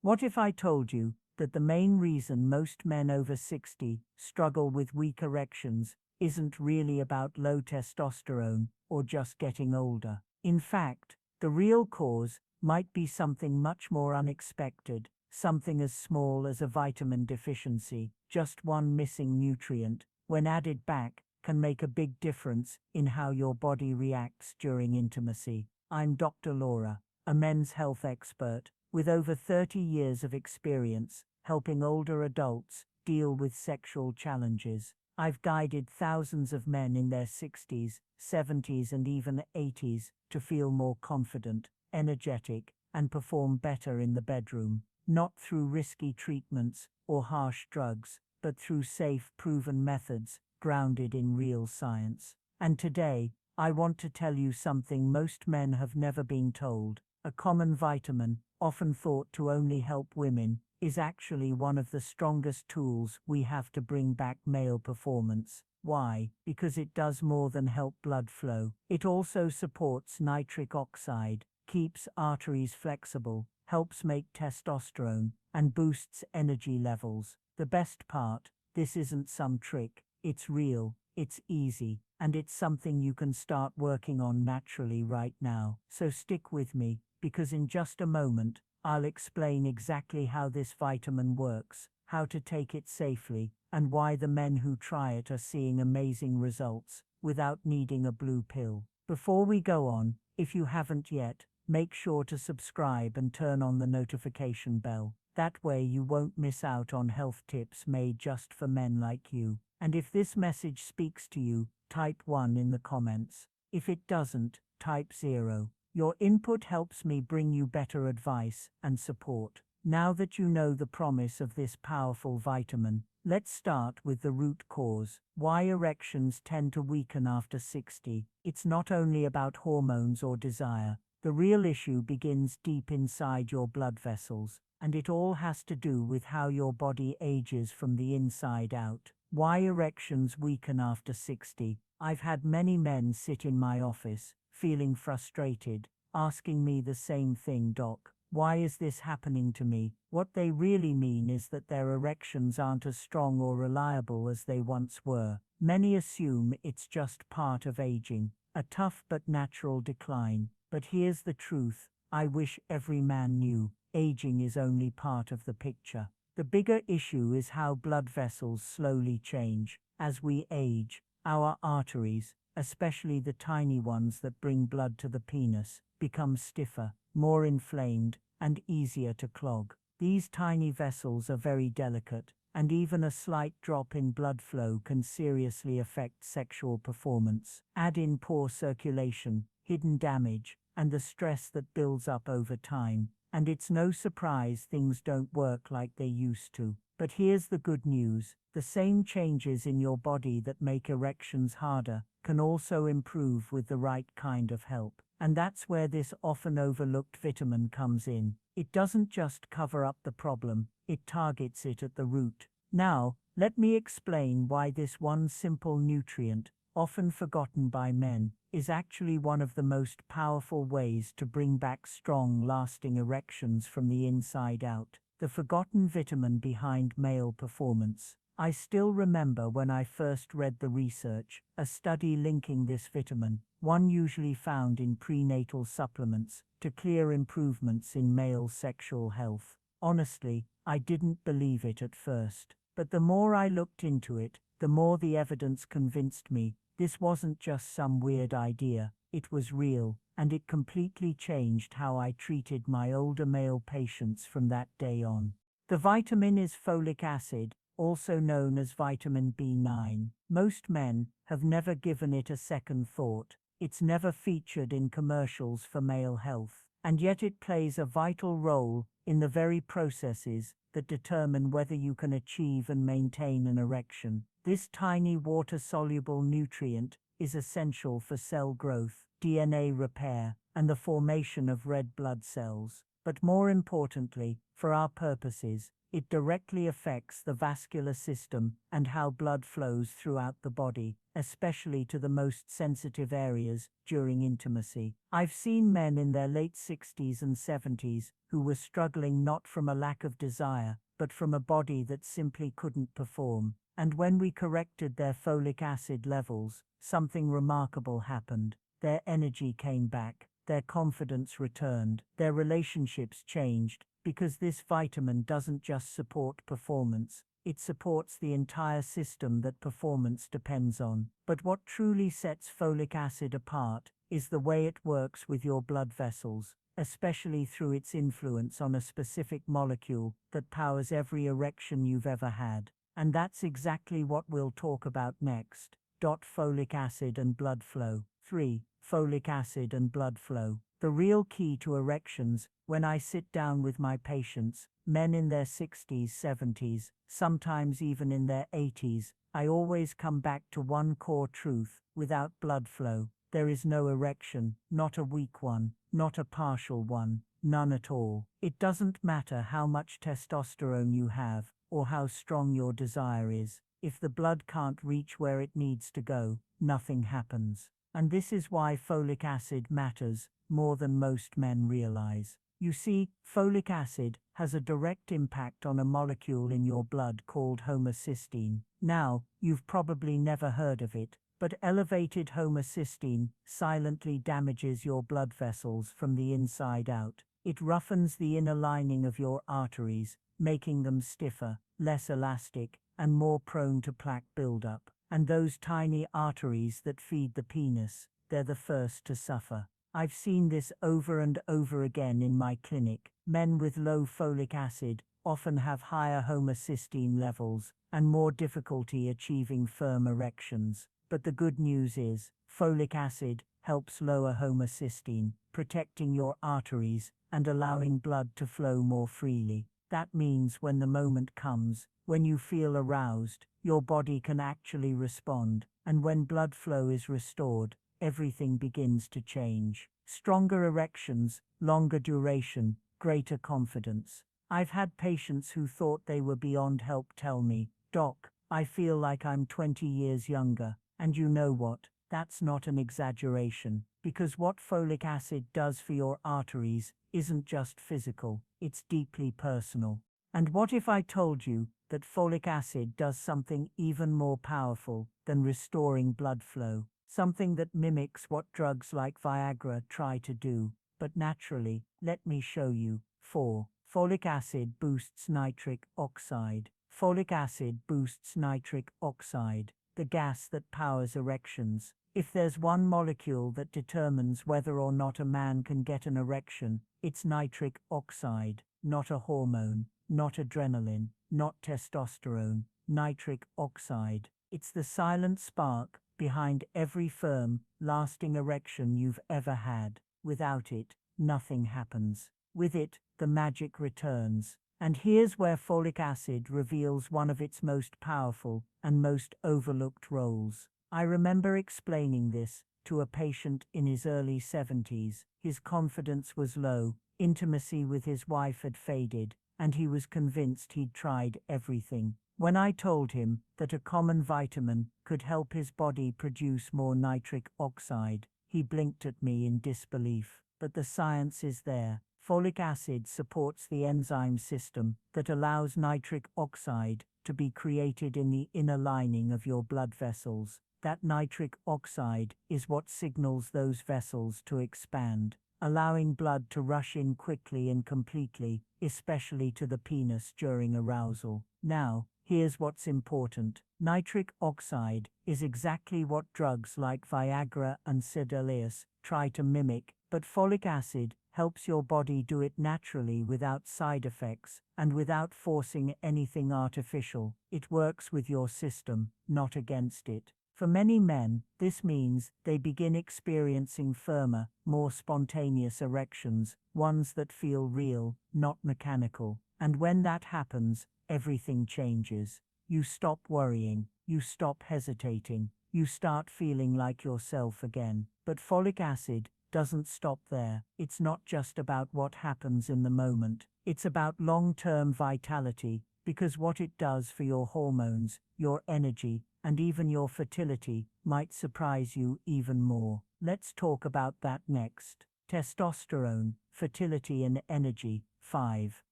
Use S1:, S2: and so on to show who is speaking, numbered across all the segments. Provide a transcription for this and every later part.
S1: What if I told you that the main reason most men over 60 struggle with weak erections isn't really about low testosterone or just getting older? In fact, the real cause might be something much more unexpected, something as small as a vitamin deficiency. Just one missing nutrient, when added back, can make a big difference in how your body reacts during intimacy. I'm Dr. Laura, a men's health expert with over 30 years of experience helping older adults deal with sexual challenges. I've guided thousands of men in their 60s, 70s, and even 80s to feel more confident, energetic, and perform better in the bedroom, not through risky treatments or harsh drugs, but through safe, proven methods grounded in real science. And today, I want to tell you something most men have never been told. A common vitamin, often thought to only help women, is actually one of the strongest tools we have to bring back male performance. Why? Because it does more than help blood flow. It also supports nitric oxide, keeps arteries flexible, helps make testosterone, and boosts energy levels. The best part, this isn't some trick, it's real, it's easy, and it's something you can start working on naturally right now. So stick with me, because in just a moment, I'll explain exactly how this vitamin works, how to take it safely, and why the men who try it are seeing amazing results without needing a blue pill. Before we go on, if you haven't yet, make sure to subscribe and turn on the notification bell. That way you won't miss out on health tips made just for men like you. And if this message speaks to you, type 1 in the comments. If it doesn't, type 0. Your input helps me bring you better advice and support. Now that you know the promise of this powerful vitamin, let's start with the root cause. Why erections tend to weaken after 60. It's not only about hormones or desire. The real issue begins deep inside your blood vessels, and it all has to do with how your body ages from the inside out. Why erections weaken after 60. I've had many men sit in my office, feeling frustrated, asking me the same thing, "Doc, why is this happening to me?" What they really mean is that their erections aren't as strong or reliable as they once were. Many assume it's just part of aging, a tough but natural decline. But here's the truth, I wish every man knew, aging is only part of the picture. The bigger issue is how blood vessels slowly change. As we age, our arteries, especially the tiny ones that bring blood to the penis, become stiffer, more inflamed, and easier to clog. These tiny vessels are very delicate, and even a slight drop in blood flow can seriously affect sexual performance. Add in poor circulation, hidden damage, and the stress that builds up over time, and it's no surprise things don't work like they used to. But here's the good news, the same changes in your body that make erections harder can also improve with the right kind of help. And that's where this often overlooked vitamin comes in. It doesn't just cover up the problem, it targets it at the root. Now, let me explain why this one simple nutrient, often forgotten by men, is actually one of the most powerful ways to bring back strong, lasting erections from the inside out. The forgotten vitamin behind male performance. I still remember when I first read the research, a study linking this vitamin, one usually found in prenatal supplements, to clear improvements in male sexual health. Honestly, I didn't believe it at first. But the more I looked into it, the more the evidence convinced me this wasn't just some weird idea, it was real, and it completely changed how I treated my older male patients from that day on. The vitamin is folic acid, also known as vitamin B9. Most men have never given it a second thought. It's never featured in commercials for male health, and yet it plays a vital role in the very processes that determine whether you can achieve and maintain an erection. This tiny water-soluble nutrient is essential for cell growth, DNA repair, and the formation of red blood cells. But more importantly, for our purposes, it directly affects the vascular system and how blood flows throughout the body, especially to the most sensitive areas during intimacy. I've seen men in their late 60s and 70s who were struggling not from a lack of desire, but from a body that simply couldn't perform. And when we corrected their folic acid levels, something remarkable happened. Their energy came back, their confidence returned, their relationships changed, because this vitamin doesn't just support performance, it supports the entire system that performance depends on. But what truly sets folic acid apart is the way it works with your blood vessels, especially through its influence on a specific molecule that powers every erection you've ever had. And that's exactly what we'll talk about next. Folic acid and blood flow. 3. Folic acid and blood flow. The real key to erections. When I sit down with my patients, men in their 60s, 70s, sometimes even in their 80s, I always come back to one core truth: without blood flow, there is no erection, not a weak one, not a partial one, none at all. It doesn't matter how much testosterone you have, or how strong your desire is. If the blood can't reach where it needs to go, nothing happens. And this is why folic acid matters more than most men realize. You see, folic acid has a direct impact on a molecule in your blood called homocysteine. Now, you've probably never heard of it, but elevated homocysteine silently damages your blood vessels from the inside out. It roughens the inner lining of your arteries, making them stiffer, less elastic, and more prone to plaque buildup. And those tiny arteries that feed the penis, they're the first to suffer. I've seen this over and over again in my clinic. Men with low folic acid often have higher homocysteine levels and more difficulty achieving firm erections. But the good news is, folic acid helps lower homocysteine, protecting your arteries and allowing blood to flow more freely. That means when the moment comes, when you feel aroused, your body can actually respond, and when blood flow is restored, everything begins to change. Stronger erections, longer duration, greater confidence. I've had patients who thought they were beyond help tell me, "Doc, I feel like I'm 20 years younger." And you know what? That's not an exaggeration, because what folic acid does for your arteries isn't just physical, it's deeply personal. And what if I told you that folic acid does something even more powerful than restoring blood flow? Something that mimics what drugs like Viagra try to do, but naturally. Let me show you. 4. Folic acid boosts nitric oxide. Folic acid boosts nitric oxide, the gas that powers erections. If there's one molecule that determines whether or not a man can get an erection, it's nitric oxide, not a hormone, not adrenaline, not testosterone. Nitric oxide. It's the silent spark behind every firm, lasting erection you've ever had. Without it, nothing happens. With it, the magic returns. And here's where folic acid reveals one of its most powerful and most overlooked roles. I remember explaining this to a patient in his early 70s. His confidence was low, intimacy with his wife had faded, and he was convinced he'd tried everything. When I told him that a common vitamin could help his body produce more nitric oxide, he blinked at me in disbelief. But the science is there. Folic acid supports the enzyme system that allows nitric oxide to be created in the inner lining of your blood vessels. That nitric oxide is what signals those vessels to expand, allowing blood to rush in quickly and completely, especially to the penis during arousal. Now, here's what's important. Nitric oxide is exactly what drugs like Viagra and Cialis try to mimic, but folic acid helps your body do it naturally without side effects and without forcing anything artificial. It works with your system, not against it. For many men, this means they begin experiencing firmer, more spontaneous erections, ones that feel real, not mechanical. And when that happens, everything changes. You stop worrying, you stop hesitating, you start feeling like yourself again. But folic acid doesn't stop there. It's not just about what happens in the moment. It's about long-term vitality, because what it does for your hormones, your energy, and even your fertility might surprise you even more. Let's talk about that next. Testosterone, fertility and energy. 5.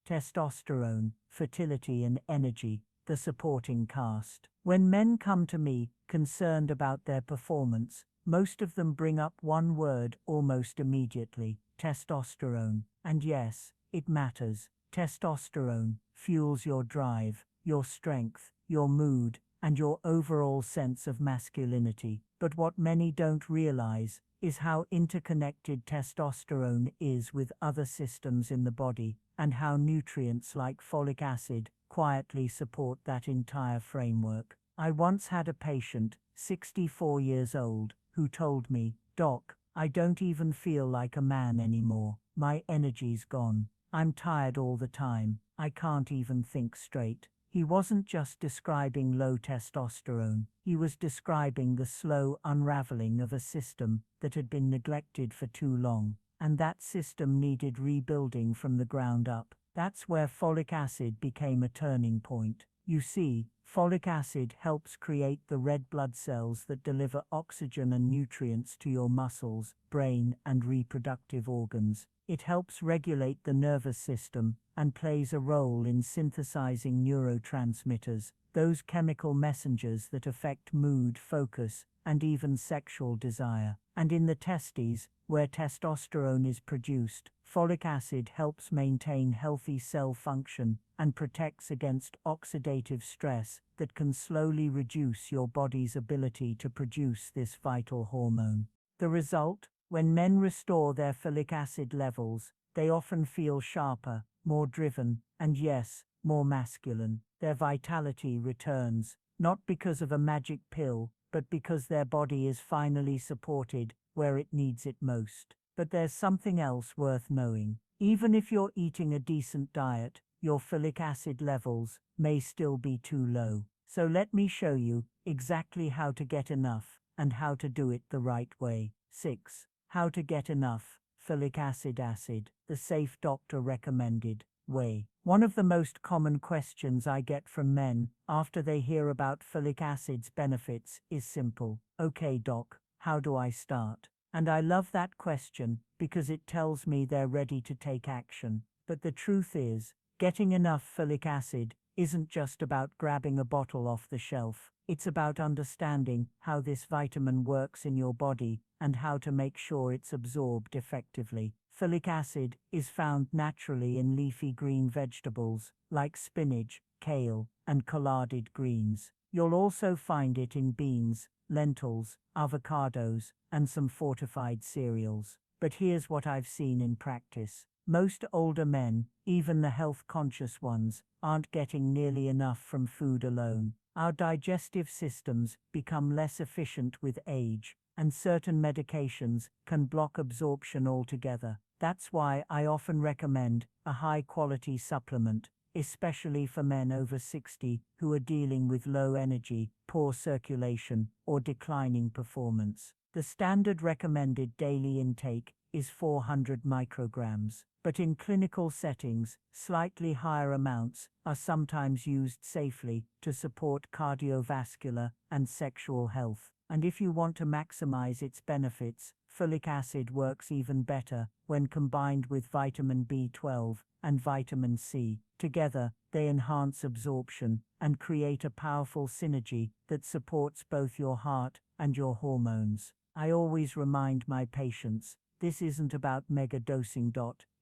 S1: Testosterone, fertility and energy, the supporting cast. When men come to me, concerned about their performance, most of them bring up one word almost immediately: testosterone. And yes, it matters. Testosterone fuels your drive, your strength, your mood, and your overall sense of masculinity. But what many don't realize is how interconnected testosterone is with other systems in the body, and how nutrients like folic acid quietly support that entire framework. I once had a patient, 64 years old, who told me, "Doc, I don't even feel like a man anymore. My energy's gone. I'm tired all the time. I can't even think straight." He wasn't just describing low testosterone, he was describing the slow unraveling of a system that had been neglected for too long, and that system needed rebuilding from the ground up. That's where folic acid became a turning point. You see, folic acid helps create the red blood cells that deliver oxygen and nutrients to your muscles, brain, and reproductive organs. It helps regulate the nervous system and plays a role in synthesizing neurotransmitters, those chemical messengers that affect mood, focus, and even sexual desire. And in the testes, where testosterone is produced, folic acid helps maintain healthy cell function and protects against oxidative stress that can slowly reduce your body's ability to produce this vital hormone. The result? When men restore their folic acid levels, they often feel sharper, more driven, and yes, more masculine. Their vitality returns, not because of a magic pill, but because their body is finally supported where it needs it most. But there's something else worth knowing. Even if you're eating a decent diet, your folic acid levels may still be too low. So let me show you exactly how to get enough and how to do it the right way. 6. How to get enough folic acid, the safe doctor recommended way. One of the most common questions I get from men after they hear about folic acid's benefits is simple: "Okay, doc, how do I start?" And I love that question because it tells me they're ready to take action. But the truth is, getting enough folic acid isn't just about grabbing a bottle off the shelf. It's about understanding how this vitamin works in your body and how to make sure it's absorbed effectively. Folic acid is found naturally in leafy green vegetables like spinach, kale, and collarded greens. You'll also find it in beans, lentils, avocados, and some fortified cereals. But here's what I've seen in practice. Most older men, even the health-conscious ones, aren't getting nearly enough from food alone. Our digestive systems become less efficient with age, and certain medications can block absorption altogether. That's why I often recommend a high-quality supplement, especially for men over 60 who are dealing with low energy, poor circulation, or declining performance. The standard recommended daily intake is 400 micrograms, but in clinical settings, slightly higher amounts are sometimes used safely to support cardiovascular and sexual health. And if you want to maximize its benefits, folic acid works even better when combined with vitamin B12 and vitamin C. Together, they enhance absorption and create a powerful synergy that supports both your heart and your hormones. I always remind my patients, this isn't about mega dosing.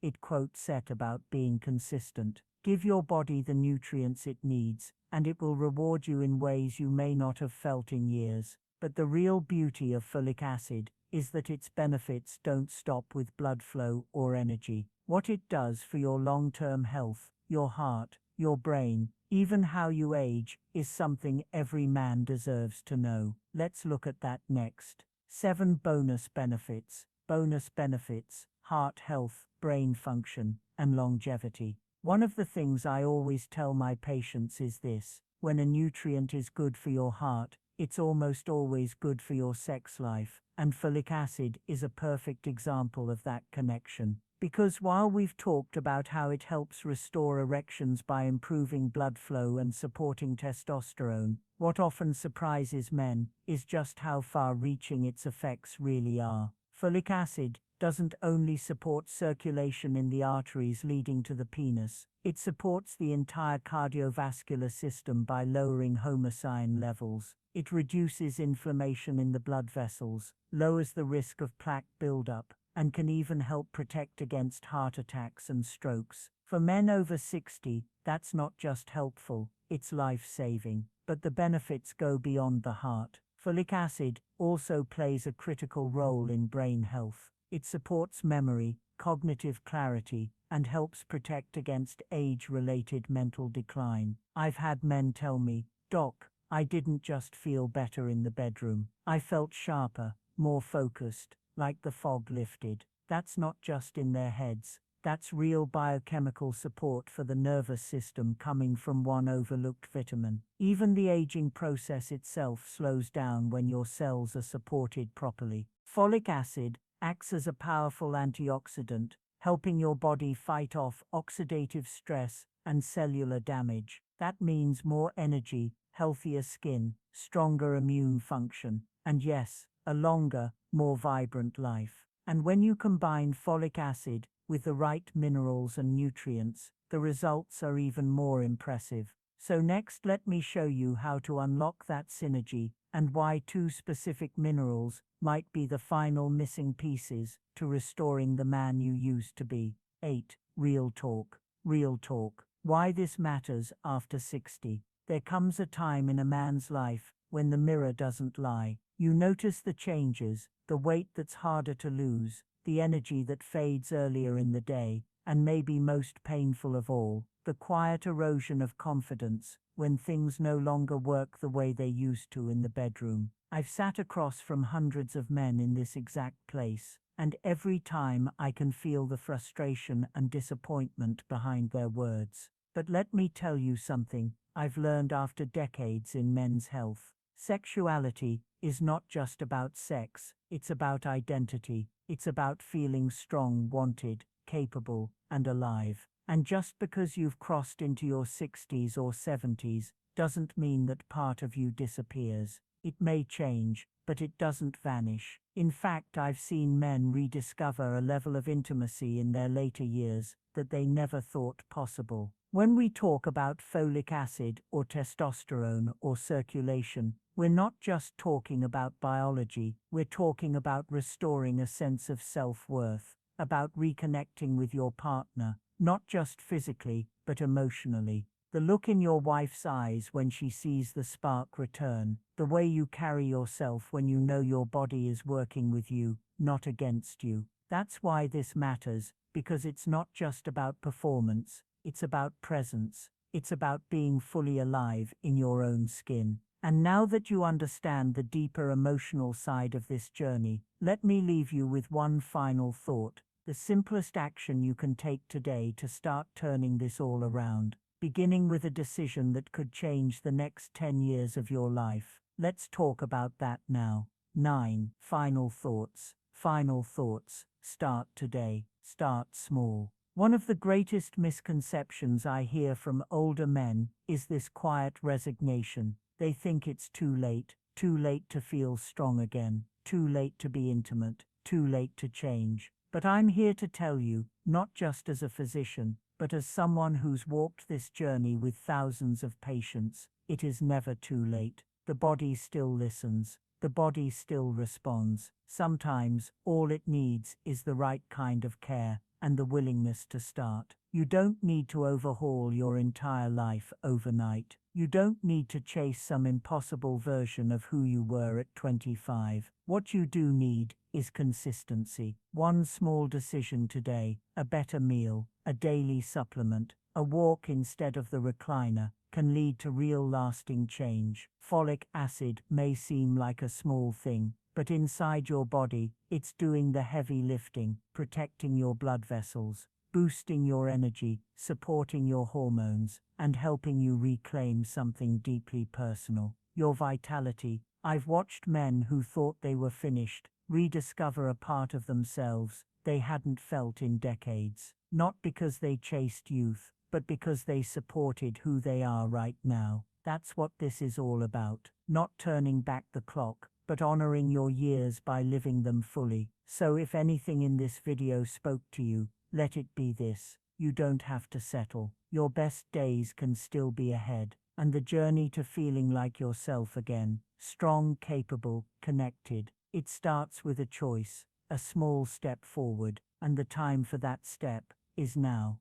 S1: It quote set about being consistent. Give your body the nutrients it needs, and it will reward you in ways you may not have felt in years. But the real beauty of folic acid is that its benefits don't stop with blood flow or energy. What it does for your long-term health, your heart, your brain, even how you age, is something every man deserves to know. Let's look at that next. 7 bonus benefits. Bonus benefits: heart health, brain function, and longevity. One of the things I always tell my patients is this: when a nutrient is good for your heart, it's almost always good for your sex life, and folic acid is a perfect example of that connection. Because while we've talked about how it helps restore erections by improving blood flow and supporting testosterone, what often surprises men is just how far-reaching its effects really are. Folic acid doesn't only support circulation in the arteries leading to the penis, it supports the entire cardiovascular system by lowering homocyanin levels. It reduces inflammation in the blood vessels, lowers the risk of plaque buildup, and can even help protect against heart attacks and strokes. For men over 60, that's not just helpful, it's life-saving. But the benefits go beyond the heart. Folic acid also plays a critical role in brain health. It supports memory, cognitive clarity, and helps protect against age-related mental decline. I've had men tell me, "Doc, I didn't just feel better in the bedroom. I felt sharper, more focused, like the fog lifted." That's not just in their heads. That's real biochemical support for the nervous system coming from one overlooked vitamin. Even the aging process itself slows down when your cells are supported properly. Folic acid acts as a powerful antioxidant, helping your body fight off oxidative stress and cellular damage. That means more energy, healthier skin, stronger immune function, and yes, a longer, more vibrant life. And when you combine folic acid with the right minerals and nutrients, the results are even more impressive. So next, let me show you how to unlock that synergy and why 2 specific minerals might be the final missing pieces to restoring the man you used to be. 8. Real talk. Real talk. Why this matters after 60. There comes a time in a man's life when the mirror doesn't lie. You notice the changes, the weight that's harder to lose, the energy that fades earlier in the day, and maybe most painful of all, the quiet erosion of confidence when things no longer work the way they used to in the bedroom. I've sat across from hundreds of men in this exact place, and every time I can feel the frustration and disappointment behind their words. But let me tell you something I've learned after decades in men's health. Sexuality is not just about sex, it's about identity. It's about feeling strong, wanted, capable, and alive. And just because you've crossed into your 60s or 70s doesn't mean that part of you disappears. It may change, but it doesn't vanish. In fact, I've seen men rediscover a level of intimacy in their later years that they never thought possible. When we talk about folic acid or testosterone or circulation, we're not just talking about biology, we're talking about restoring a sense of self-worth, about reconnecting with your partner, not just physically, but emotionally. The look in your wife's eyes when she sees the spark return, the way you carry yourself when you know your body is working with you, not against you. That's why this matters, because it's not just about performance, it's about presence. It's about being fully alive in your own skin. And now that you understand the deeper emotional side of this journey, let me leave you with one final thought. The simplest action you can take today to start turning this all around, beginning with a decision that could change the next 10 years of your life. Let's talk about that now. 9. Final thoughts. Final thoughts. Start today. Start small. One of the greatest misconceptions I hear from older men is this quiet resignation. They think it's too late to feel strong again, too late to be intimate, too late to change. But I'm here to tell you, not just as a physician, but as someone who's walked this journey with thousands of patients, it is never too late. The body still listens. The body still responds. Sometimes, all it needs is the right kind of care and the willingness to start. You don't need to overhaul your entire life overnight. You don't need to chase some impossible version of who you were at 25. What you do need is consistency. One small decision today, a better meal, a daily supplement, a walk instead of the recliner, can lead to real lasting change. Folic acid may seem like a small thing, but inside your body, it's doing the heavy lifting, protecting your blood vessels, boosting your energy, supporting your hormones, and helping you reclaim something deeply personal. your vitality. I've watched men who thought they were finished rediscover a part of themselves they hadn't felt in decades, not because they chased youth, but because they supported who they are right now. That's what this is all about, not turning back the clock, but honoring your years by living them fully. So if anything in this video spoke to you, let it be this: you don't have to settle. Your best days can still be ahead, and the journey to feeling like yourself again, strong, capable, connected, it starts with a choice, a small step forward, and the time for that step is now.